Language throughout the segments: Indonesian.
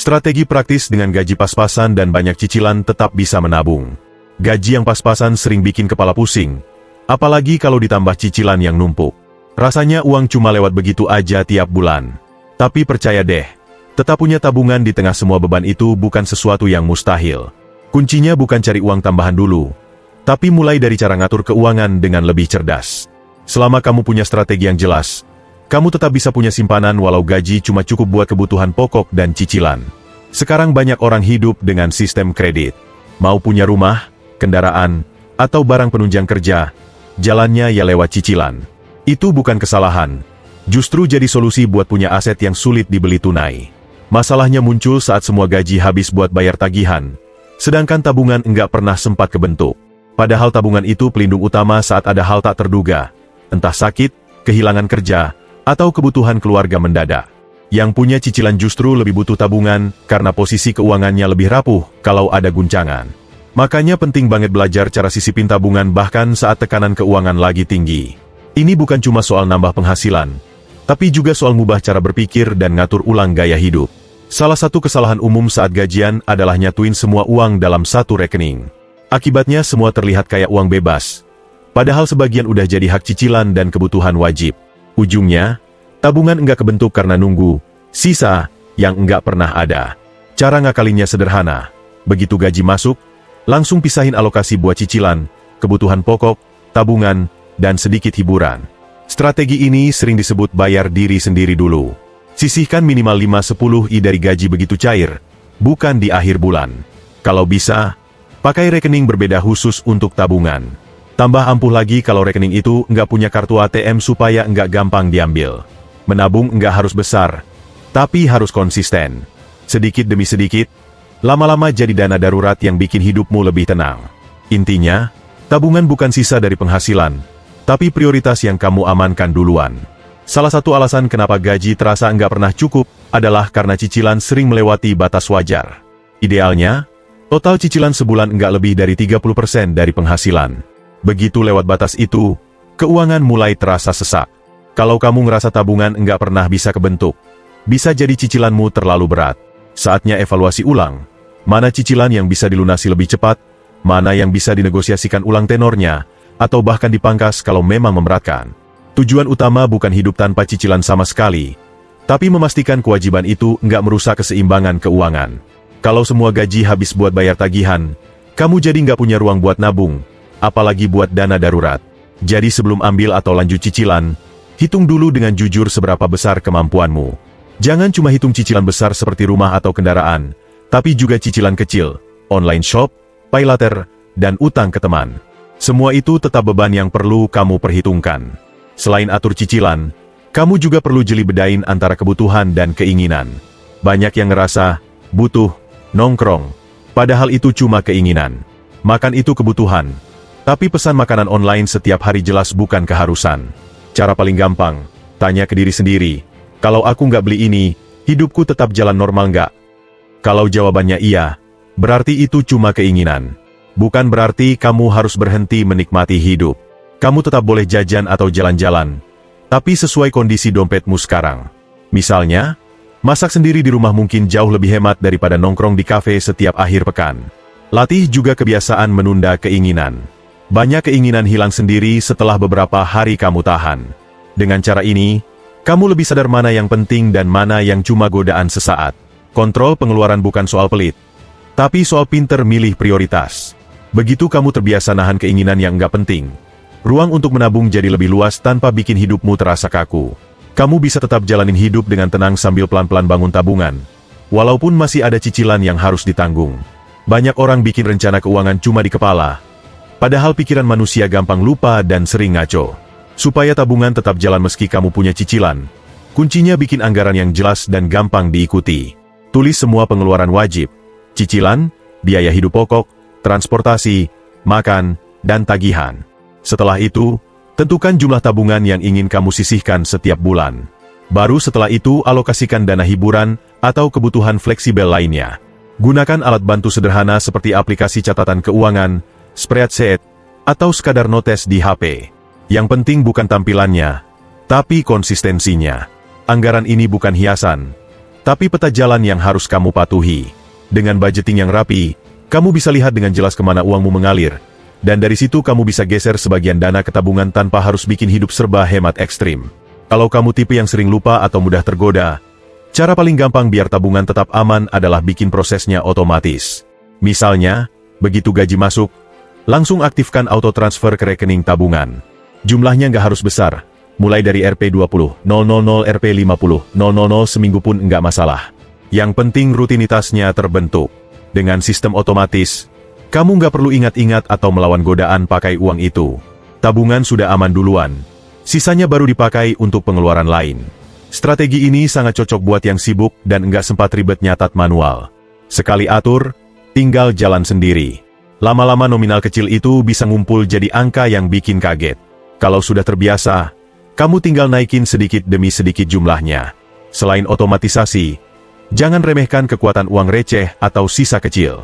Strategi praktis dengan gaji pas-pasan dan banyak cicilan tetap bisa menabung. Gaji yang pas-pasan sering bikin kepala pusing, apalagi kalau ditambah cicilan yang numpuk. Rasanya uang cuma lewat begitu aja tiap bulan. Tapi percaya deh, tetap punya tabungan di tengah semua beban itu bukan sesuatu yang mustahil. Kuncinya bukan cari uang tambahan dulu, tapi mulai dari cara ngatur keuangan dengan lebih cerdas. Selama kamu punya strategi yang jelas, kamu tetap bisa punya simpanan walau gaji cuma cukup buat kebutuhan pokok dan cicilan. Sekarang banyak orang hidup dengan sistem kredit. Mau punya rumah, kendaraan, atau barang penunjang kerja, jalannya ya lewat cicilan. Itu bukan kesalahan, justru jadi solusi buat punya aset yang sulit dibeli tunai. Masalahnya muncul saat semua gaji habis buat bayar tagihan, sedangkan tabungan enggak pernah sempat kebentuk. Padahal tabungan itu pelindung utama saat ada hal tak terduga, entah sakit, kehilangan kerja, atau kebutuhan keluarga mendadak. Yang punya cicilan justru lebih butuh tabungan karena posisi keuangannya lebih rapuh kalau ada guncangan. Makanya penting banget belajar cara sisipin tabungan bahkan saat tekanan keuangan lagi tinggi. Ini bukan cuma soal nambah penghasilan, tapi juga soal ngubah cara berpikir dan ngatur ulang gaya hidup. Salah satu kesalahan umum saat gajian adalah nyatuin semua uang dalam satu rekening. Akibatnya semua terlihat kayak uang bebas, padahal sebagian udah jadi hak cicilan dan kebutuhan wajib. Ujungnya, tabungan enggak kebentuk karena nunggu sisa yang enggak pernah ada. Cara ngakalinnya sederhana. Begitu gaji masuk, langsung pisahin alokasi buat cicilan, kebutuhan pokok, tabungan, dan sedikit hiburan. Strategi ini sering disebut bayar diri sendiri dulu. Sisihkan minimal 5-10% dari gaji begitu cair, bukan di akhir bulan. Kalau bisa, pakai rekening berbeda khusus untuk tabungan. Tambah ampuh lagi kalau rekening itu nggak punya kartu ATM supaya nggak gampang diambil. Menabung nggak harus besar, tapi harus konsisten. Sedikit demi sedikit, lama-lama jadi dana darurat yang bikin hidupmu lebih tenang. Intinya, tabungan bukan sisa dari penghasilan, tapi prioritas yang kamu amankan duluan. Salah satu alasan kenapa gaji terasa nggak pernah cukup, adalah karena cicilan sering melewati batas wajar. Idealnya, total cicilan sebulan nggak lebih dari 30% dari penghasilan. Begitu lewat batas itu, keuangan mulai terasa sesak. Kalau kamu ngerasa tabungan nggak pernah bisa kebentuk, bisa jadi cicilanmu terlalu berat. Saatnya evaluasi ulang, mana cicilan yang bisa dilunasi lebih cepat, mana yang bisa dinegosiasikan ulang tenornya, atau bahkan dipangkas kalau memang memberatkan. Tujuan utama bukan hidup tanpa cicilan sama sekali, tapi memastikan kewajiban itu nggak merusak keseimbangan keuangan. Kalau semua gaji habis buat bayar tagihan, kamu jadi nggak punya ruang buat nabung, apalagi buat dana darurat. Jadi sebelum ambil atau lanjut cicilan, hitung dulu dengan jujur seberapa besar kemampuanmu. Jangan cuma hitung cicilan besar seperti rumah atau kendaraan, tapi juga cicilan kecil, online shop, pay later, dan utang ke teman. Semua itu tetap beban yang perlu kamu perhitungkan. Selain atur cicilan, kamu juga perlu jeli bedain antara kebutuhan dan keinginan. Banyak yang ngerasa butuh nongkrong, padahal itu cuma keinginan. Makan itu kebutuhan, tapi pesan makanan online setiap hari jelas bukan keharusan. Cara paling gampang, tanya ke diri sendiri, kalau aku nggak beli ini, hidupku tetap jalan normal nggak? Kalau jawabannya iya, berarti itu cuma keinginan. Bukan berarti kamu harus berhenti menikmati hidup. Kamu tetap boleh jajan atau jalan-jalan, tapi sesuai kondisi dompetmu sekarang. Misalnya, masak sendiri di rumah mungkin jauh lebih hemat daripada nongkrong di kafe setiap akhir pekan. Latih juga kebiasaan menunda keinginan. Banyak keinginan hilang sendiri setelah beberapa hari kamu tahan. Dengan cara ini, kamu lebih sadar mana yang penting dan mana yang cuma godaan sesaat. Kontrol pengeluaran bukan soal pelit, tapi soal pinter milih prioritas. Begitu kamu terbiasa nahan keinginan yang nggak penting, ruang untuk menabung jadi lebih luas tanpa bikin hidupmu terasa kaku. Kamu bisa tetap jalanin hidup dengan tenang sambil pelan-pelan bangun tabungan, walaupun masih ada cicilan yang harus ditanggung. Banyak orang bikin rencana keuangan cuma di kepala, padahal pikiran manusia gampang lupa dan sering ngaco. Supaya tabungan tetap jalan meski kamu punya cicilan, kuncinya bikin anggaran yang jelas dan gampang diikuti. Tulis semua pengeluaran wajib, cicilan, biaya hidup pokok, transportasi, makan, dan tagihan. Setelah itu, tentukan jumlah tabungan yang ingin kamu sisihkan setiap bulan. Baru setelah itu alokasikan dana hiburan atau kebutuhan fleksibel lainnya. Gunakan alat bantu sederhana seperti aplikasi catatan keuangan, spreadsheet, atau sekadar notes di HP. Yang penting bukan tampilannya, tapi konsistensinya. Anggaran ini bukan hiasan, Tapi peta jalan yang harus kamu patuhi. Dengan budgeting yang rapi, kamu bisa lihat dengan jelas kemana uangmu mengalir. Dan dari situ kamu bisa geser sebagian dana ke tabungan tanpa harus bikin hidup serba hemat ekstrim. Kalau kamu tipe yang sering lupa atau mudah tergoda, cara paling gampang biar tabungan tetap aman adalah bikin prosesnya otomatis. Misalnya, begitu gaji masuk, langsung aktifkan auto transfer ke rekening tabungan. Jumlahnya nggak harus besar, mulai dari Rp20.000, Rp50.000 seminggu pun nggak masalah. Yang penting rutinitasnya terbentuk. Dengan sistem otomatis, kamu nggak perlu ingat-ingat atau melawan godaan pakai uang itu. Tabungan sudah aman duluan. Sisanya baru dipakai untuk pengeluaran lain. Strategi ini sangat cocok buat yang sibuk dan nggak sempat ribet nyatat manual. Sekali atur, tinggal jalan sendiri. Lama-lama nominal kecil itu bisa ngumpul jadi angka yang bikin kaget. Kalau sudah terbiasa, kamu tinggal naikin sedikit demi sedikit jumlahnya. Selain otomatisasi, jangan remehkan kekuatan uang receh atau sisa kecil.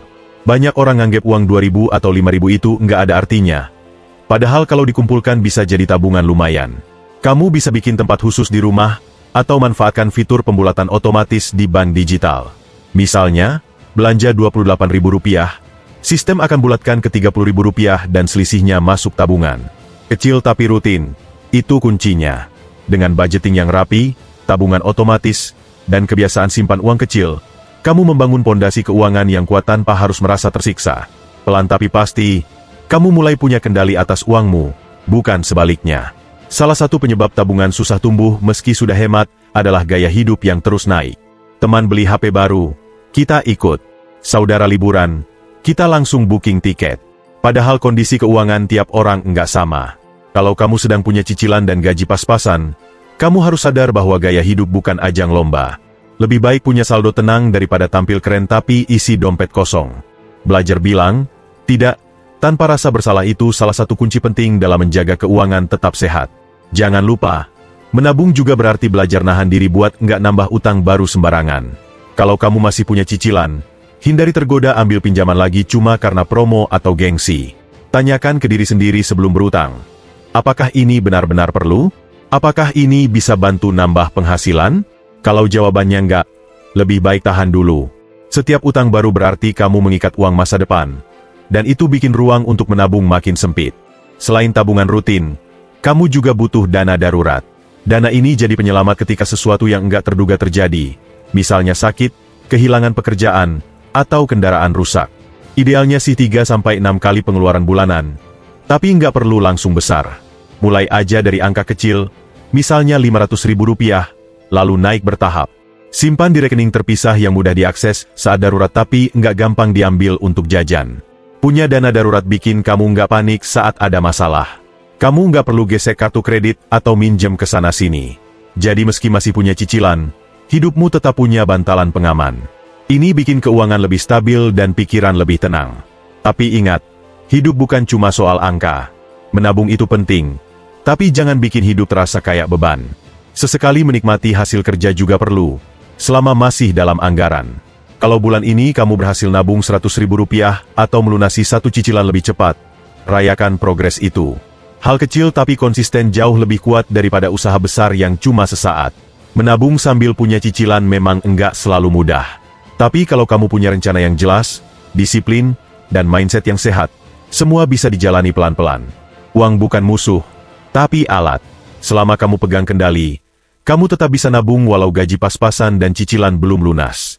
Banyak orang nganggep uang 2.000 atau 5.000 itu nggak ada artinya. Padahal kalau dikumpulkan bisa jadi tabungan lumayan. Kamu bisa bikin tempat khusus di rumah, atau manfaatkan fitur pembulatan otomatis di bank digital. Misalnya, belanja Rp28.000, sistem akan bulatkan ke Rp30.000 dan selisihnya masuk tabungan. Kecil tapi rutin, itu kuncinya. Dengan budgeting yang rapi, tabungan otomatis, dan kebiasaan simpan uang kecil, kamu membangun pondasi keuangan yang kuat tanpa harus merasa tersiksa. Pelan tapi pasti, kamu mulai punya kendali atas uangmu, bukan sebaliknya. Salah satu penyebab tabungan susah tumbuh meski sudah hemat, adalah gaya hidup yang terus naik. Teman beli HP baru, kita ikut. Saudara liburan, kita langsung booking tiket. Padahal kondisi keuangan tiap orang nggak sama. Kalau kamu sedang punya cicilan dan gaji pas-pasan, kamu harus sadar bahwa gaya hidup bukan ajang lomba. Lebih baik punya saldo tenang daripada tampil keren tapi isi dompet kosong. Belajar bilang, tidak, tanpa rasa bersalah itu salah satu kunci penting dalam menjaga keuangan tetap sehat. Jangan lupa, menabung juga berarti belajar nahan diri buat nggak nambah utang baru sembarangan. Kalau kamu masih punya cicilan, hindari tergoda ambil pinjaman lagi cuma karena promo atau gengsi. Tanyakan ke diri sendiri sebelum berutang. Apakah ini benar-benar perlu? Apakah ini bisa bantu nambah penghasilan? Kalau jawabannya enggak, lebih baik tahan dulu. Setiap utang baru berarti kamu mengikat uang masa depan. Dan itu bikin ruang untuk menabung makin sempit. Selain tabungan rutin, kamu juga butuh dana darurat. Dana ini jadi penyelamat ketika sesuatu yang enggak terduga terjadi. Misalnya sakit, kehilangan pekerjaan, atau kendaraan rusak. Idealnya sih 3-6 kali pengeluaran bulanan. Tapi enggak perlu langsung besar. Mulai aja dari angka kecil, misalnya Rp500.000, lalu naik bertahap. Simpan di rekening terpisah yang mudah diakses saat darurat tapi nggak gampang diambil untuk jajan. Punya dana darurat bikin kamu nggak panik saat ada masalah. Kamu nggak perlu gesek kartu kredit atau minjem ke sana-sini. Jadi meski masih punya cicilan, hidupmu tetap punya bantalan pengaman. Ini bikin keuangan lebih stabil dan pikiran lebih tenang. Tapi ingat, hidup bukan cuma soal angka. Menabung itu penting, tapi jangan bikin hidup terasa kayak beban. Sesekali menikmati hasil kerja juga perlu, selama masih dalam anggaran. Kalau bulan ini kamu berhasil nabung Rp100.000 atau melunasi satu cicilan lebih cepat, rayakan progres itu. Hal kecil tapi konsisten jauh lebih kuat daripada usaha besar yang cuma sesaat. Menabung sambil punya cicilan memang enggak selalu mudah. Tapi kalau kamu punya rencana yang jelas, disiplin, dan mindset yang sehat, semua bisa dijalani pelan-pelan. Uang bukan musuh, tapi alat. Selama kamu pegang kendali, kamu tetap bisa nabung walau gaji pas-pasan dan cicilan belum lunas.